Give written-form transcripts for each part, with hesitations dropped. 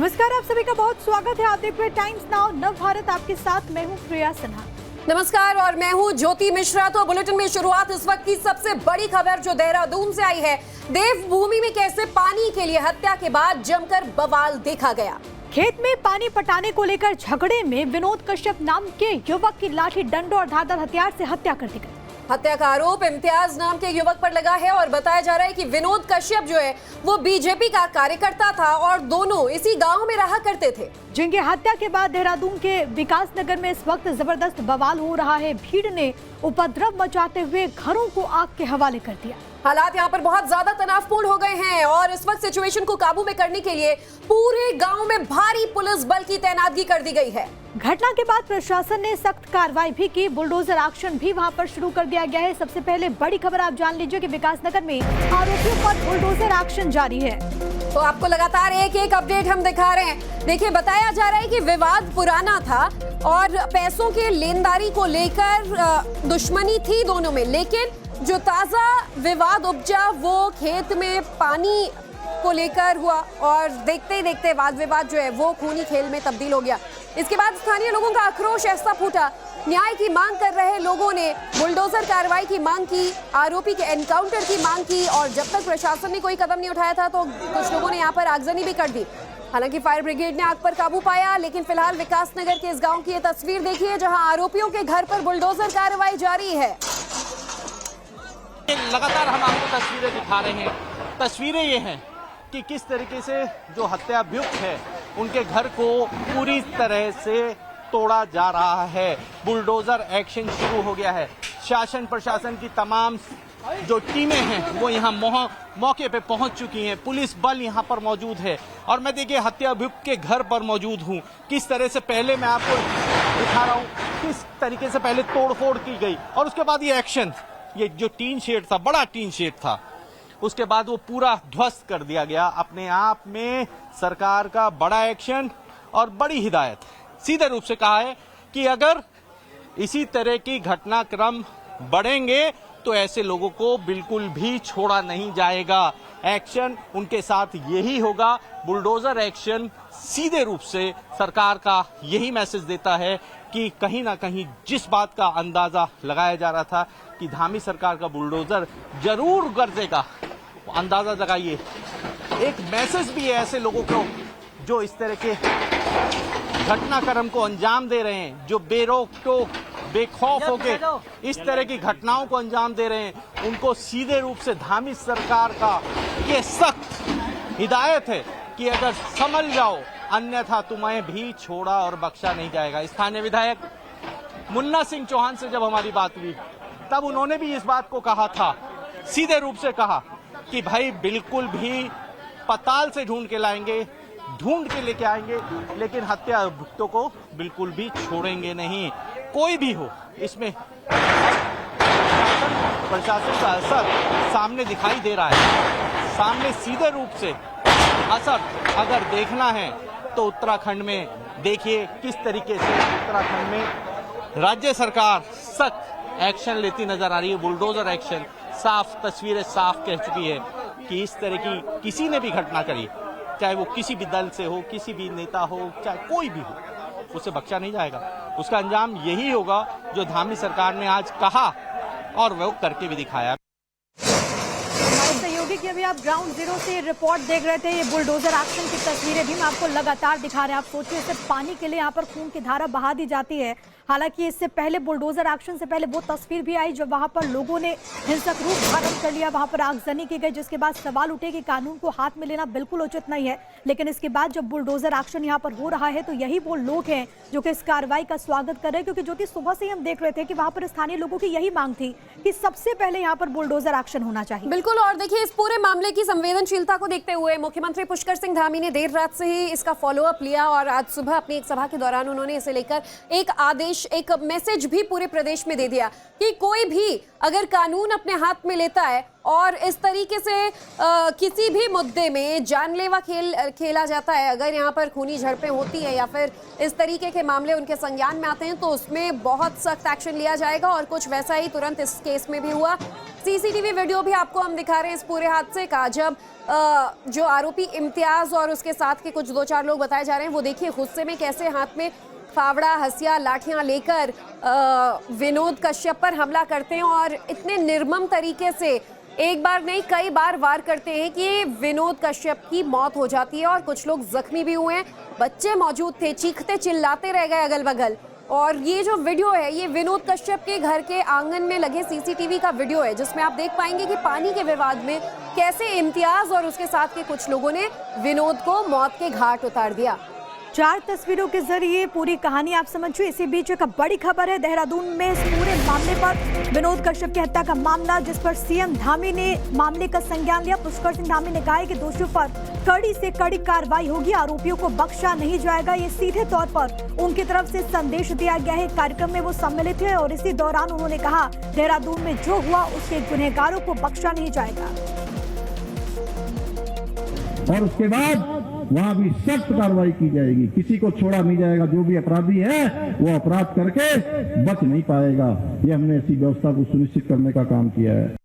नमस्कार, आप सभी का बहुत स्वागत है। आप देख रहे हैं टाइम्स नाउ नव भारत, आपके साथ मैं हूं प्रिया सिन्हा। नमस्कार और मैं हूं ज्योति मिश्रा। तो बुलेटिन में शुरुआत इस वक्त की सबसे बड़ी खबर जो देहरादून से आई है। देवभूमि में कैसे पानी के लिए हत्या के बाद जमकर बवाल देखा गया। खेत में पानी पटाने को लेकर झगड़े में विनोद कश्यप नाम के युवक की लाठी डंडों और धारदार हथियार से हत्या कर दी गई। हत्या का आरोप इम्तियाज नाम के युवक पर लगा है और बताया जा रहा है कि विनोद कश्यप जो है वो बीजेपी का कार्यकर्ता था और दोनों इसी गांव में रहा करते थे। जिनकी हत्या के बाद देहरादून के विकास नगर में इस वक्त जबरदस्त बवाल हो रहा है। भीड़ ने उपद्रव मचाते हुए घरों को आग के हवाले कर दिया। हालात यहाँ पर बहुत ज्यादा तनावपूर्ण हो गए हैं और इस वक्त सिचुएशन को काबू में करने के लिए पूरे गांव में भारी पुलिस बल की तैनातगी कर दी गई है। घटना के बाद प्रशासन ने सख्त कार्रवाई भी की। बुलडोजर एक्शन भी वहां पर शुरू कर दिया गया है। सबसे पहले बड़ी खबर आप जान लीजिए कि विकासनगर में आरोपियों पर बुलडोजर एक्शन जारी है। तो आपको लगातार एक एक अपडेट हम दिखा रहे हैं। देखिए, बताया जा रहा है कि विवाद पुराना था और पैसों के लेनदारी को लेकर दुश्मनी थी दोनों में, लेकिन जो ताजा विवाद उपजा वो खेत में पानी को लेकर हुआ और देखते ही देखते वाद विवाद जो है वो खूनी खेल में तब्दील हो गया। इसके बाद स्थानीय लोगों का आक्रोश ऐसा फूटा। न्याय की मांग कर रहे लोगों ने बुलडोजर कार्रवाई की मांग की, आरोपी के एनकाउंटर की मांग की और जब तक प्रशासन ने कोई कदम नहीं उठाया था तो कुछ लोगों ने यहाँ पर आगजनी भी कर दी। हालांकि फायर ब्रिगेड ने आग पर काबू पाया, लेकिन फिलहाल विकासनगर के इस गांव की ये तस्वीर देखिए जहां आरोपियों के घर पर बुलडोजर कार्रवाई जारी है। लगातार हम आपको तस्वीरें दिखा रहे हैं। तस्वीरें ये हैं कि किस तरीके से जो हत्याभियुक्त है उनके घर को पूरी तरह से तोड़ा जा रहा है। बुलडोजर एक्शन शुरू हो गया है। शासन प्रशासन की तमाम जो टीमें हैं वो यहाँ मौके पे पहुंच चुकी हैं। पुलिस बल यहाँ पर मौजूद है और मैं देखिए हत्याभियुक्त के घर पर मौजूद हूँ। किस तरह से पहले मैं आपको दिखा रहा हूँ किस तरीके से पहले तोड़फोड़ की गई और उसके बाद ये एक्शन, ये जो टीन शेड था, बड़ा टीन शेड था, उसके बाद वो पूरा ध्वस्त कर दिया गया। अपने आप में सरकार का बड़ा एक्शन और बड़ी हिदायत। सीधे रूप से कहा है कि अगर इसी तरह की घटनाक्रम बढ़ेंगे तो ऐसे लोगों को बिल्कुल भी छोड़ा नहीं जाएगा। एक्शन उनके साथ यही होगा। बुलडोजर एक्शन सीधे रूप से सरकार का यही मैसेज देता है कि कहीं ना कहीं जिस बात का अंदाजा लगाया जा रहा था कि धामी सरकार का बुलडोजर जरूर गरजेगा, अंदाजा लगाइए। एक मैसेज भी है ऐसे लोगों को जो इस तरह के घटनाक्रम को अंजाम दे रहे हैं, जो बेरोक टोक बेखौफ होके इस तरह की घटनाओं को अंजाम दे रहे हैं। उनको सीधे रूप से धामी सरकार का ये सख्त हिदायत है कि अगर समझ जाओ अन्यथा तुम्हें भी छोड़ा और बख्शा नहीं जाएगा। स्थानीय विधायक मुन्ना सिंह चौहान से जब हमारी बात हुई तब उन्होंने भी इस बात को कहा था, सीधे रूप से कहा कि भाई बिल्कुल भी पताल से ढूंढ के लाएंगे, ढूंढ के लेके आएंगे, लेकिन हत्या अभियुक्तों को बिल्कुल भी छोड़ेंगे नहीं। कोई भी हो, इसमें प्रशासन का असर सामने दिखाई दे रहा है। सामने सीधे रूप से असर अगर देखना है तो उत्तराखंड में देखिए किस तरीके से उत्तराखंड में राज्य सरकार सख्त एक्शन लेती नजर आ रही है। बुलडोजर एक्शन, साफ तस्वीरें साफ कह चुकी है कि इस तरह की किसी ने भी घटना करी, चाहे वो किसी भी दल से हो, किसी भी नेता हो, चाहे कोई भी हो, उसे बख्शा नहीं जाएगा। उसका अंजाम यही होगा जो धामी सरकार ने आज कहा और वो करके भी दिखाया। हमारे सहयोगी की अभी आप ग्राउंड जीरो से रिपोर्ट देख रहे थे। ये बुलडोजर एक्शन की तस्वीरें भी हम आपको लगातार दिखा रहे हैं। आप सोचिए, सिर्फ पानी के लिए यहाँ पर खून की धारा बहा दी जाती है। हालांकि इससे पहले बुलडोजर एक्शन से पहले वो तस्वीर भी आई जब वहां पर लोगों ने हिंसक रूप धारण कर लिया, वहां पर आगजनी की गई, जिसके बाद सवाल उठे कि कानून को हाथ में लेना बिल्कुल उचित नहीं है। लेकिन इसके बाद जब बुलडोजर एक्शन यहाँ पर हो रहा है तो यही वो लोग हैं जो कि इस कार्रवाई का स्वागत कर रहे हैं। क्योंकि ज्योति, सुबह से ही हम देख रहे थे कि वहां पर स्थानीय लोगों की यही मांग थी कि सबसे पहले यहाँ पर बुलडोजर एक्शन होना चाहिए। बिल्कुल। और देखिए, इस पूरे मामले की संवेदनशीलता को देखते हुए मुख्यमंत्री पुष्कर सिंह धामी ने देर रात से ही इसका फॉलोअप लिया और आज सुबह अपनी एक सभा के दौरान उन्होंने इसे लेकर एक आदेश, एक मैसेज भी पूरे प्रदेश में दे दिया कि कोई भी अगर कानून अपने हाथ में लेता है और इस तरीके से किसी भी मुद्दे में जानलेवा खेला जाता है, अगर यहाँ पर खूनी झड़पें होती है या फिर इस तरीके के मामले उनके संज्ञान में आते हैं तो उसमें बहुत सख्त एक्शन लिया जाएगा। और कुछ वैसा ही तुरंत इस केस में भी हुआ। सीसीटीवी वीडियो भी आपको हम दिखा रहे हैं इस पूरे हादसे का, जब जो आरोपी इम्तियाज और उसके साथ के कुछ 2-4 लोग बताए जा रहे हैं, वो देखिए गुस्से में कैसे हाथ में फावड़ा, हंसिया, लाठियां लेकर विनोद कश्यप पर हमला करते हैं और इतने निर्मम तरीके से एक बार नहीं कई बार वार करते हैं कि विनोद कश्यप की मौत हो जाती है और कुछ लोग जख्मी भी हुए हैं। बच्चे मौजूद थे, चीखते चिल्लाते रह गए अगल बगल। और ये जो वीडियो है ये विनोद कश्यप के घर के आंगन में लगे सीसीटीवी का वीडियो है, जिसमें आप देख पाएंगे कि पानी के विवाद में कैसे इम्तियाज और उसके साथ के कुछ लोगों ने विनोद को मौत के घाट उतार दिया। 4 तस्वीरों के जरिए पूरी कहानी आप समझिए। इसी बीच एक बड़ी खबर है देहरादून में इस पूरे मामले पर, विनोद कश्यप की हत्या का मामला जिस पर सीएम धामी ने मामले का संज्ञान लिया। पुष्कर सिंह धामी ने कहा है कि दोषियों पर कड़ी से कड़ी कार्रवाई होगी, आरोपियों को बख्शा नहीं जाएगा। ये सीधे तौर पर उनकी तरफ से संदेश दिया गया है। कार्यक्रम में वो सम्मिलित है और इसी दौरान उन्होंने कहा देहरादून में जो हुआ उसके गुनहगारों को बख्शा नहीं जाएगा। और उसके बाद वहां भी सख्त कार्रवाई की जाएगी, किसी को छोड़ा नहीं जाएगा। जो भी अपराधी है वो अपराध करके बच नहीं पाएगा। ये हमने ऐसी व्यवस्था को सुनिश्चित करने का काम किया है।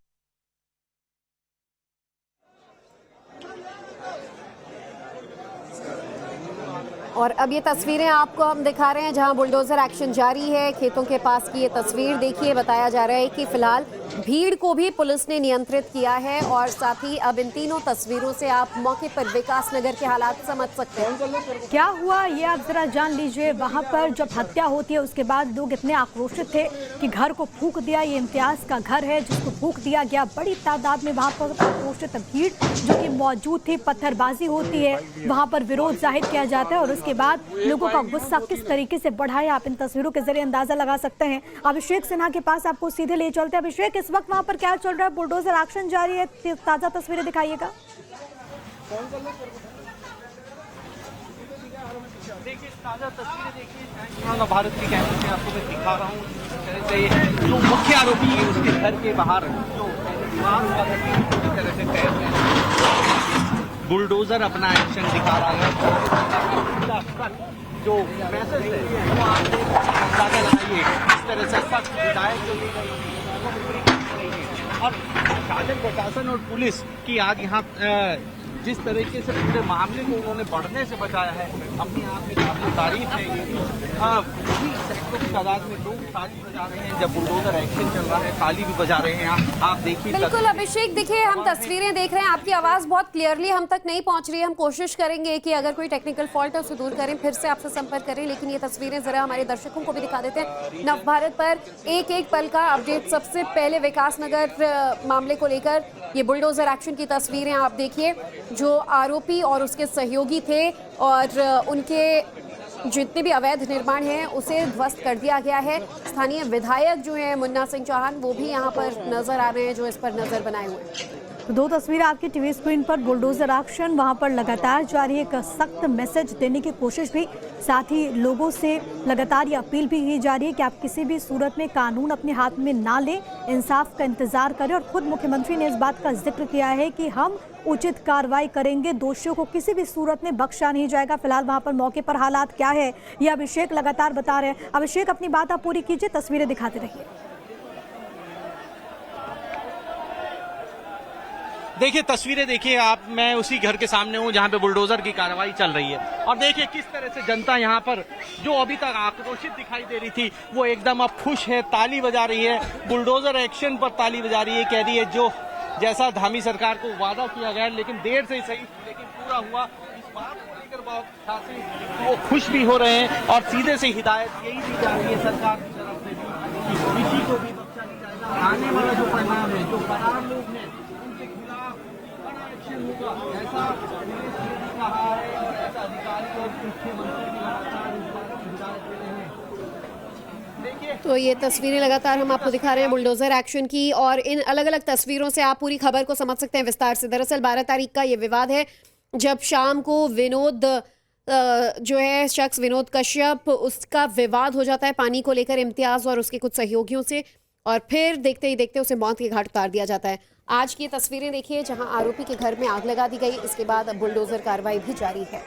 और अब ये तस्वीरें आपको हम दिखा रहे हैं जहां बुलडोजर एक्शन जारी है। खेतों के पास की ये तस्वीर देखिए। बताया जा रहा है कि फिलहाल भीड़ को भी पुलिस ने नियंत्रित किया है और साथ ही अब इन तीनों तस्वीरों से आप मौके पर विकास नगर के हालात समझ सकते हैं। क्या हुआ ये आप जरा जान लीजिए। वहां पर जब हत्या होती है उसके बाद लोग इतने आक्रोशित थे कि घर को फूंक दिया। ये इम्तियाज का घर है जिसको फूंक दिया गया। बड़ी तादाद में वहां पर आक्रोशित भीड़ जो कि मौजूद थी, पत्थरबाजी होती है, वहां पर विरोध जाहिर किया जाता है और उसके बाद लोगों का गुस्सा किस तरीके से बढ़ा है आप इन तस्वीरों के जरिए अंदाजा लगा सकते हैं। अभिषेक सिन्हा के पास आपको सीधे ले चलते हैं। अभिषेक, इस वक्त वहां पर क्या चल रहा है? बुलडोजर एक्शन जारी है, ताजा तस्वीरें दिखाइएगा। देखिए ताजा तस्वीरें देखिए भारत की कैमरे में आपको मैं दिखा रहा हूँ। जो मुख्य आरोपी है उसके घर के बाहर जो पूरी तरह से तैर है, बुलडोजर अपना एक्शन दिखा रहा है। जो मैसेज है वो आप अंदाजा लगाइए, इस तरह से सख्त हिदायत जो दी गई है और शासन प्रशासन और पुलिस की आज यहाँ जिस तरीके से पूरे मामले को उन्होंने बढ़ने से बचाया है, अपनी आप में काफी तारीफ है। सैकड़ों की तादाद में लोग ताली बजा रहे हैं जब बुलडोजर एक्शन चल रहा है, ताली भी बजा रहे हैं। आप देखिए। बिल्कुल अभिषेक, देखिए हम तस्वीरें देख रहे हैं, आपकी आवाज बहुत क्लियरली हम तक नहीं पहुंच रही है। हम कोशिश करेंगे कि अगर कोई टेक्निकल फॉल्ट है उसे दूर करें, फिर से आपसे संपर्क करें, लेकिन ये तस्वीरें जरा हमारे दर्शकों को भी दिखा देते हैं। नवभारत पर एक एक पल का अपडेट। सबसे पहले विकास नगर मामले को लेकर ये बुलडोजर एक्शन की तस्वीरें आप देखिए। जो आरोपी और उसके सहयोगी थे और उनके जितने भी अवैध निर्माण हैं उसे ध्वस्त कर दिया गया है। स्थानीय विधायक जो है मुन्ना सिंह चौहान वो भी यहाँ पर नजर आ रहे हैं, जो इस पर नजर बनाए हुए हैं। तो 2 तस्वीरें आपकी टीवी स्क्रीन पर। बुलडोजर एक्शन वहां पर लगातार जारी है। एक सख्त मैसेज देने की कोशिश भी, साथ ही लोगों से लगातार ये अपील भी की जा रही है कि आप किसी भी सूरत में कानून अपने हाथ में ना लें, इंसाफ का इंतजार करें। और खुद मुख्यमंत्री ने इस बात का जिक्र किया है कि हम उचित कार्रवाई करेंगे, दोषियों को किसी भी सूरत में बख्शा नहीं जाएगा। फिलहाल वहां पर मौके पर हालात क्या है ये अभिषेक लगातार बता रहे हैं। अभिषेक, अपनी बात आप पूरी कीजिए, तस्वीरें दिखाते रहिए। देखिए तस्वीरें देखिए आप, मैं उसी घर के सामने हूँ जहाँ पे बुलडोजर की कार्रवाई चल रही है और देखिए किस तरह से जनता यहाँ पर जो अभी तक आक्रोशित दिखाई दे रही थी वो एकदम अब खुश है, ताली बजा रही है, बुलडोजर एक्शन पर ताली बजा रही है। कह रही है जो जैसा धामी सरकार को वादा किया गया, लेकिन देर से ही सही लेकिन पूरा हुआ। इस बात को लेकर बहुत खासी वो खुश भी हो रहे हैं और सीधे से हिदायत यही दी जा रही है सरकार की तरफ से भी कि किसी को भी बख्शा नहीं जाएगा। आने वाला जो परिणाम है, जो फरार लोग हैं उनके खिलाफ बड़ा एक्शन होगा, ऐसा कहा है और ऐसा अधिकारी और मुख्यमंत्री भी लगातार इस बात की हिदायत दे रहे हैं। तो ये तस्वीरें लगातार हम आपको दिखा रहे हैं बुलडोजर एक्शन की, और इन अलग अलग तस्वीरों से आप पूरी खबर को समझ सकते हैं विस्तार से। दरअसल 12 तारीख का ये विवाद है जब शाम को विनोद जो है शख्स विनोद कश्यप, उसका विवाद हो जाता है पानी को लेकर इम्तियाज और उसके कुछ सहयोगियों से, और फिर देखते ही देखते उसे मौत के घाट उतार दिया जाता है। आज की तस्वीरें देखिए जहां आरोपी के घर में आग लगा दी गई। इसके बाद अब बुलडोजर कार्रवाई भी जारी है।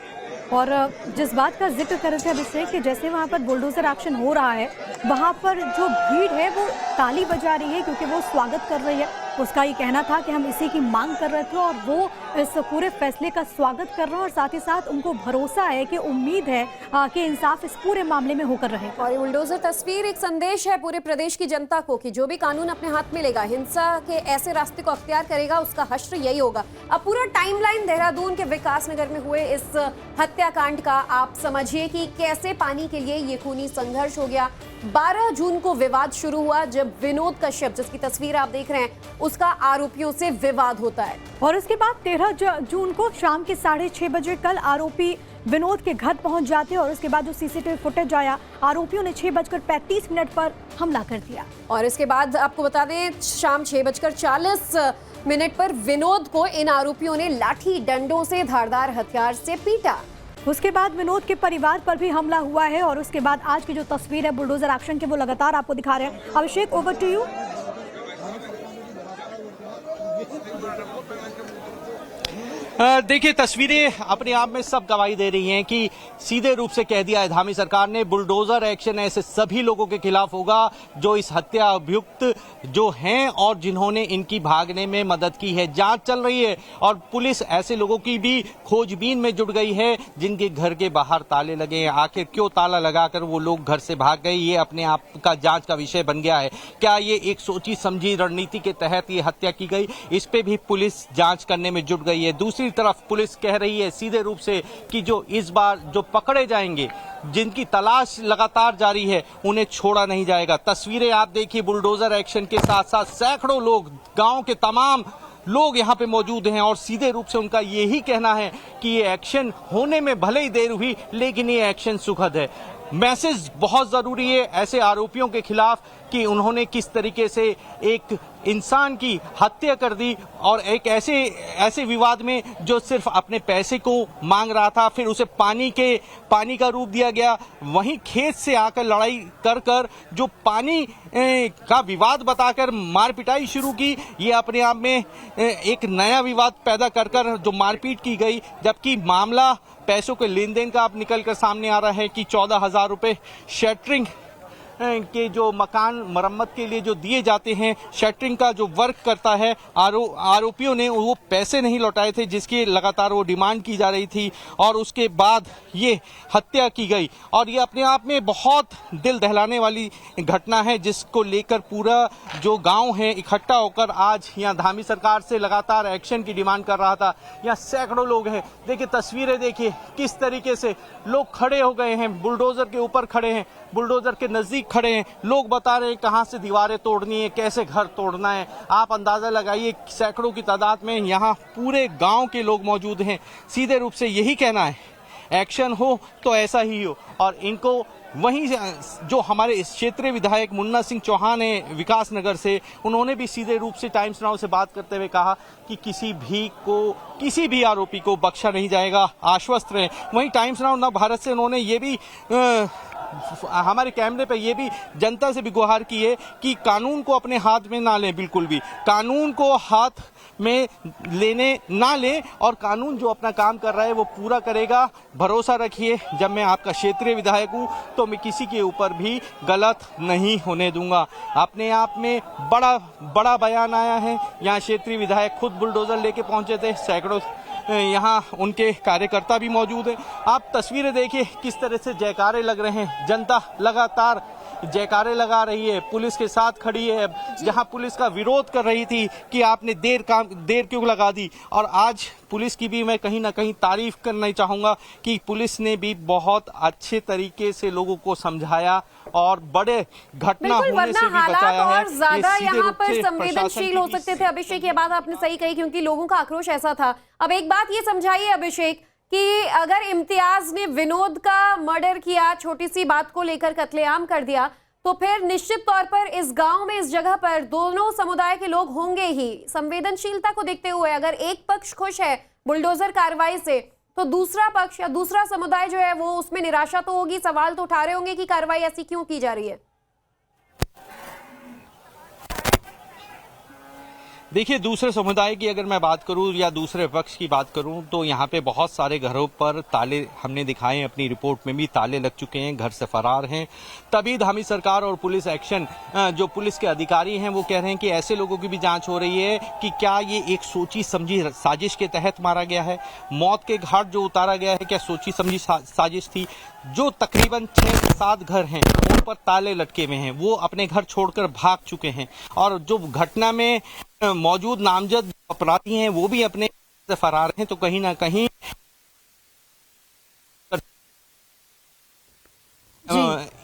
और जिस बात का जिक्र कर रहे थे अभिषेक कि जैसे वहाँ पर बुलडोजर एक्शन हो रहा है, वहाँ पर जो भीड़ है वो ताली बजा रही है क्योंकि वो स्वागत कर रही है। उसका ये कहना था कि हम इसी की मांग कर रहे थे और वो इस पूरे फैसले का स्वागत कर रहे हैं और साथ ही साथ उनको भरोसा है कि उम्मीद है कि इंसाफ इस पूरे मामले में होकर रहेगा। और ये बुलडोजर तस्वीर एक संदेश है पूरे प्रदेश की जनता को कि जो भी कानून अपने हाथ में लेगा, हिंसा के ऐसे रास्ते को अख्तियार करेगा, उसका हश्र यही होगा। अब पूरा टाइमलाइन देहरादून के विकास नगर में हुए इस हत्याकांड का आप समझिए कि कैसे पानी के लिए ये खूनी संघर्ष हो गया। 12 जून को विवाद शुरू हुआ जब विनोद कश्यप, जिसकी तस्वीर आप देख रहे हैं, उसका आरोपियों से विवाद होता है और उसके बाद 13 जून को शाम के 6:30 बजे कल आरोपी विनोद के घर पहुंच जाते हैं और उसके बाद जो सीसीटीवी फुटेज आया, आरोपियों ने 6:35 पर हमला कर दिया। और इसके बाद आपको बता दें शाम 6:40 पर विनोद को इन आरोपियों ने लाठी डंडों से धारदार हथियार से पीटा। उसके बाद विनोद के परिवार पर भी हमला हुआ है और उसके बाद आज की जो तस्वीर है बुलडोजर एक्शन के वो लगातार आपको दिखा रहे हैं। अभिषेक, ओवर टू यू। देखिए, तस्वीरें अपने आप में सब गवाही दे रही हैं कि सीधे रूप से कह दिया है धामी सरकार ने, बुलडोजर एक्शन ऐसे सभी लोगों के खिलाफ होगा जो इस हत्या अभियुक्त जो हैं और जिन्होंने इनकी भागने में मदद की है। जांच चल रही है और पुलिस ऐसे लोगों की भी खोजबीन में जुट गई है जिनके घर के बाहर ताले लगे हैं। आखिर क्यों ताला लगाकर वो लोग घर से भाग गए, ये अपने आप का जांच का विषय बन गया है। क्या ये एक सोची समझी रणनीति के तहत ये हत्या की गई, इस पे भी पुलिस जांच करने में जुट गई है। दूसरी तरफ पुलिस कह रही है सीधे रूप से कि जो इस बार जो पकड़े जाएंगे, जिनकी तलाश लगातार जारी है, उन्हें छोड़ा नहीं जाएगा। तस्वीरें आप देखिए, बुलडोजर एक्शन के साथ साथ सैकड़ों लोग, गांव के तमाम लोग यहाँ पे मौजूद हैं और सीधे रूप से उनका यही कहना है कि ये एक्शन होने में भले ही देर हुई, लेकिन ये एक्शन सुखद है। मैसेज बहुत जरूरी है ऐसे आरोपियों के खिलाफ कि उन्होंने किस तरीके से एक इंसान की हत्या कर दी और एक ऐसे विवाद में जो सिर्फ अपने पैसे को मांग रहा था, फिर उसे पानी का रूप दिया गया। वहीं खेत से आकर लड़ाई कर जो पानी का विवाद बताकर मार पिटाई शुरू की, ये अपने आप में एक नया विवाद पैदा कर जो मारपीट की गई। जबकि मामला पैसों के लेन देन का अब निकल कर सामने आ रहा है कि 14,000 रुपये शटरिंग के जो मकान मरम्मत के लिए जो दिए जाते हैं, शटरिंग का जो वर्क करता है, आरोपियों ने वो पैसे नहीं लौटाए थे जिसकी लगातार वो डिमांड की जा रही थी और उसके बाद ये हत्या की गई। और ये अपने आप में बहुत दिल दहलाने वाली घटना है जिसको लेकर पूरा जो गांव है इकट्ठा होकर आज यहाँ धामी सरकार से लगातार एक्शन की डिमांड कर रहा था। यहाँ सैकड़ों लोग हैं, देखिए तस्वीरें देखिए किस तरीके से लोग खड़े हो गए हैं, बुलडोजर के ऊपर खड़े हैं, बुलडोजर के नजदीक खड़े हैं। लोग बता रहे हैं कहां से दीवारें तोड़नी है, कैसे घर तोड़ना है। आप अंदाजा लगाइए, सैकड़ों की तादाद में यहां पूरे गांव के लोग मौजूद हैं। सीधे रूप से यही कहना है, एक्शन हो तो ऐसा ही हो। और इनको वहीं जो हमारे क्षेत्रीय विधायक मुन्ना सिंह चौहान है विकास नगर से, उन्होंने भी सीधे रूप से टाइम्स नाउ से बात करते हुए कहा कि किसी भी आरोपी को बख्शा नहीं जाएगा, आश्वस्त रहे। वहीं टाइम्स नाउ नव भारत से उन्होंने ये भी हमारे कैमरे पे ये भी जनता से भी गुहार की है कि कानून को अपने हाथ में ना लें, बिल्कुल भी कानून को हाथ में लेने ना लें और कानून जो अपना काम कर रहा है वो पूरा करेगा। भरोसा रखिए, जब मैं आपका क्षेत्रीय विधायक हूं तो मैं किसी के ऊपर भी गलत नहीं होने दूंगा। अपने आप में बड़ा बयान आया है। यहाँ क्षेत्रीय विधायक खुद बुलडोजर लेके पहुंचे थे, सैकड़ों यहाँ उनके कार्यकर्ता भी मौजूद हैं। आप तस्वीरें देखिए किस तरह से जयकारे लग रहे हैं, जनता लगातार जयकारे लगा रही है, पुलिस के साथ खड़ी है। जहां पुलिस का विरोध कर रही थी कि आपने देर क्यों लगा दी, और आज पुलिस की भी मैं कहीं ना कहीं तारीफ करना चाहूंगा कि पुलिस ने भी बहुत अच्छे तरीके से लोगों को समझाया और बड़े घटना होने से भी बचाया है। और ज्यादा यहाँ पर संवेदनशील हो सकते थे अभिषेक, ये बात आपने सही कही क्योंकि लोगों का आक्रोश ऐसा था। अब एक बात ये समझाइए अभिषेक कि अगर इम्तियाज ने विनोद का मर्डर किया, छोटी सी बात को लेकर कत्लेआम कर दिया, तो फिर निश्चित तौर पर इस गांव में, इस जगह पर दोनों समुदाय के लोग होंगे ही। संवेदनशीलता को देखते हुए अगर एक पक्ष खुश है बुलडोजर कार्रवाई से, तो दूसरा पक्ष या दूसरा समुदाय जो है वो उसमें निराशा तो होगी, सवाल तो उठा रहे होंगे कि कार्रवाई ऐसी क्यों की जा रही है। देखिए, दूसरे समुदाय की अगर मैं बात करूं या दूसरे पक्ष की बात करूं तो यहाँ पे बहुत सारे घरों पर ताले हमने दिखाए हैं, अपनी रिपोर्ट में भी ताले लग चुके हैं, घर से फरार हैं। तभी धामी सरकार और पुलिस एक्शन, जो पुलिस के अधिकारी हैं वो कह रहे हैं कि ऐसे लोगों की भी जांच हो रही है कि क्या ये एक सोची समझी साजिश के तहत मारा गया है, मौत के घाट जो उतारा गया है क्या सोची समझी साजिश थी। जो तकरीबन 6 से 7 घर हैं उन पर ताले लटके हुए हैं, वो अपने घर छोड़कर भाग चुके हैं और जो घटना में मौजूद नामजद अपराधी हैं वो भी अपने से फरार हैं। तो कहीं ना कहीं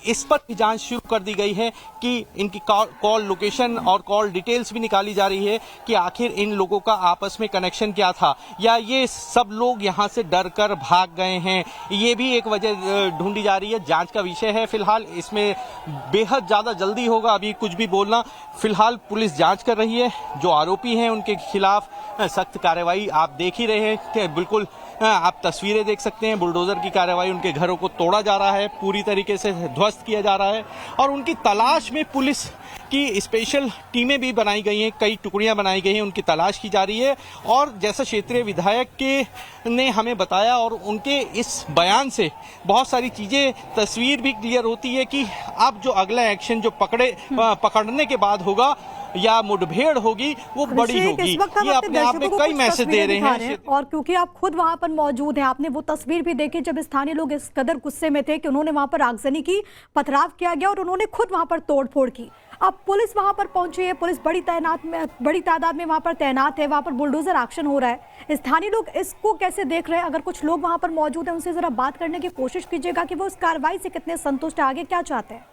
इस पर भी जांच शुरू कर दी गई है कि इनकी कॉल लोकेशन और कॉल डिटेल्स भी निकाली जा रही है कि आखिर इन लोगों का आपस में कनेक्शन क्या था या ये सब लोग यहां से डर कर भाग गए हैं। ये भी एक वजह ढूंढी जा रही है, जांच का विषय है। फिलहाल इसमें बेहद ज्यादा जल्दी होगा अभी कुछ भी बोलना। फिलहाल पुलिस जांच कर रही है, जो आरोपी हैं उनके खिलाफ सख्त कार्रवाई आप देख ही रहे हैं कि बिल्कुल आप तस्वीरें देख सकते हैं, बुलडोजर की कार्रवाई, उनके घरों को तोड़ा जा रहा है, पूरी तरीके से ध्वस्त किया जा रहा है और उनकी तलाश में पुलिस की स्पेशल टीमें भी बनाई गई हैं, कई टुकड़ियां बनाई गई हैं, उनकी तलाश की जा रही है। और जैसा क्षेत्रीय विधायक ने हमें बताया और उनके इस बयान से बहुत सारी चीजें, तस्वीर भी क्लियर होती है कि अब जो अगला एक्शन जो पकड़ने के बाद होगा या मुठभेड़ होगी वो बड़ी होगी। ये अपने आप में कई मैसेज दे रहे हैं और क्योंकि आप खुद वहां पर मौजूद हैं, आपने वो तस्वीर भी देखी जब स्थानीय लोग इस कदर गुस्से में थे कि उन्होंने वहां पर आगजनी की, पथराव किया गया और उन्होंने खुद वहां पर तोड़फोड़ की। अब पुलिस वहां पर पहुंची है, पुलिस बड़ी तादाद में वहां पर तैनात है, वहां पर बुलडोजर एक्शन हो रहा है। स्थानीय लोग इसको कैसे देख रहे हैं? अगर कुछ लोग वहां पर मौजूद हैं उनसे जरा बात करने की कोशिश कीजिएगा कि वो इस कार्रवाई से कितने संतुष्ट है, आगे क्या चाहते हैं।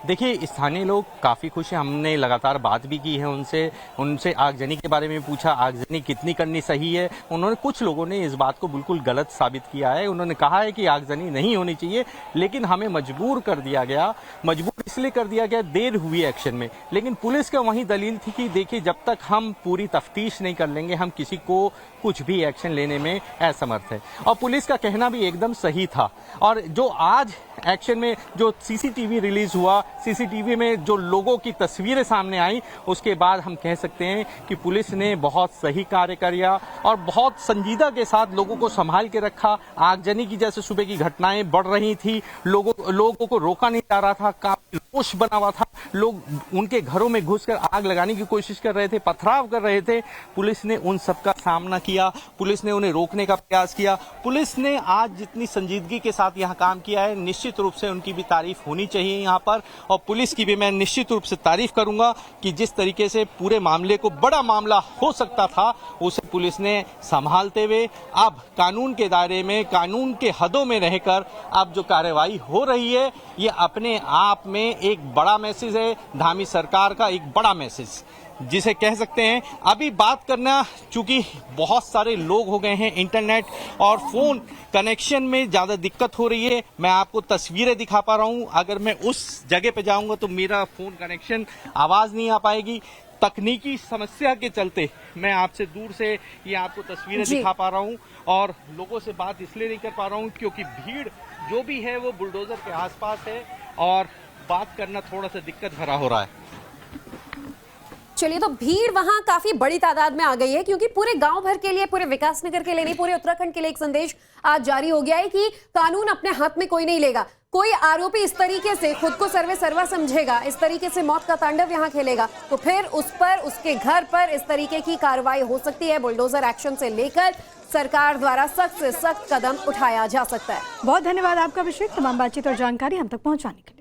देखिए, स्थानीय लोग काफ़ी खुश हैं। हमने लगातार बात भी की है उनसे आगजनी के बारे में पूछा, आगजनी कितनी करनी सही है। उन्होंने, कुछ लोगों ने इस बात को बिल्कुल गलत साबित किया है। उन्होंने कहा है कि आगजनी नहीं होनी चाहिए, लेकिन हमें मजबूर कर दिया गया। मजबूर इसलिए कर दिया गया, देर हुई एक्शन में। लेकिन पुलिस का वही दलील थी कि देखिए, जब तक हम पूरी तफ्तीश नहीं कर लेंगे हम किसी को कुछ भी एक्शन लेने में असमर्थ है। और पुलिस का कहना भी एकदम सही था। और जो आज एक्शन में जो सीसीटीवी रिलीज हुआ, सीसीटीवी में जो लोगों की तस्वीरें सामने आई, उसके बाद हम कह सकते हैं कि पुलिस ने बहुत सही कार्य किया और बहुत संजीदा के साथ लोगों को संभाल के रखा। आगजनी की जैसे सुबह की घटनाएं बढ़ रही थी, लोगों को रोका नहीं जा रहा था, काफी रोष बना हुआ था, लोग उनके घरों में घुसकर आग लगाने की कोशिश कर रहे थे, पथराव कर रहे थे। पुलिस ने उन सबका सामना किया, पुलिस ने उन्हें रोकने का प्रयास किया। पुलिस ने आज जितनी संजीदगी के साथ यहाँ काम किया है, निश्चित रूप से उनकी भी तारीफ होनी चाहिए यहाँ पर। और पुलिस की भी मैं निश्चित रूप से तारीफ करूंगा कि जिस तरीके से पूरे मामले को, बड़ा मामला हो सकता था, उसे पुलिस ने संभालते हुए अब कानून के दायरे में, कानून के हदों में रहकर अब जो कार्रवाई हो रही है, ये अपने आप में एक बड़ा मैसेज है, धामी सरकार का एक बड़ा मैसेज जिसे कह सकते हैं। अभी बात करना, चूंकि बहुत सारे लोग हो गए हैं, इंटरनेट और फोन कनेक्शन में ज्यादा दिक्कत हो रही है। मैं आपको तस्वीरें दिखा पा रहा हूं, अगर मैं उस जगह पे जाऊंगा तो मेरा फोन कनेक्शन, आवाज नहीं आ पाएगी। तकनीकी समस्या के चलते मैं आपसे दूर से ये आपको तस्वीरें दिखा पा रहा हूं और लोगों से बात इसलिए नहीं कर पा रहा हूं क्योंकि भीड़ जो भी है वो बुलडोजर के आसपास है और बात करना थोड़ा सा दिक्कत भरा हो रहा है। चलिए, तो भीड़ वहां काफी बड़ी तादाद में आ गई है क्योंकि पूरे गांव भर के लिए, पूरे विकास नगर के लिए नहीं, पूरे उत्तराखंड के लिए एक संदेश आज जारी हो गया है कि कानून अपने हाथ में कोई नहीं लेगा। कोई आरोपी इस तरीके से खुद को सर्वे सर्वा समझेगा, इस तरीके से मौत का तांडव यहां खेलेगा, तो फिर उस पर, उसके घर पर इस तरीके की कार्रवाई हो सकती है। बुलडोजर एक्शन से लेकर सरकार द्वारा सख्त से सख्त कदम उठाया जा सकता है। बहुत धन्यवाद आपका अभिषेक, तमाम बातचीत और जानकारी हम तक पहुंचाने के लिए।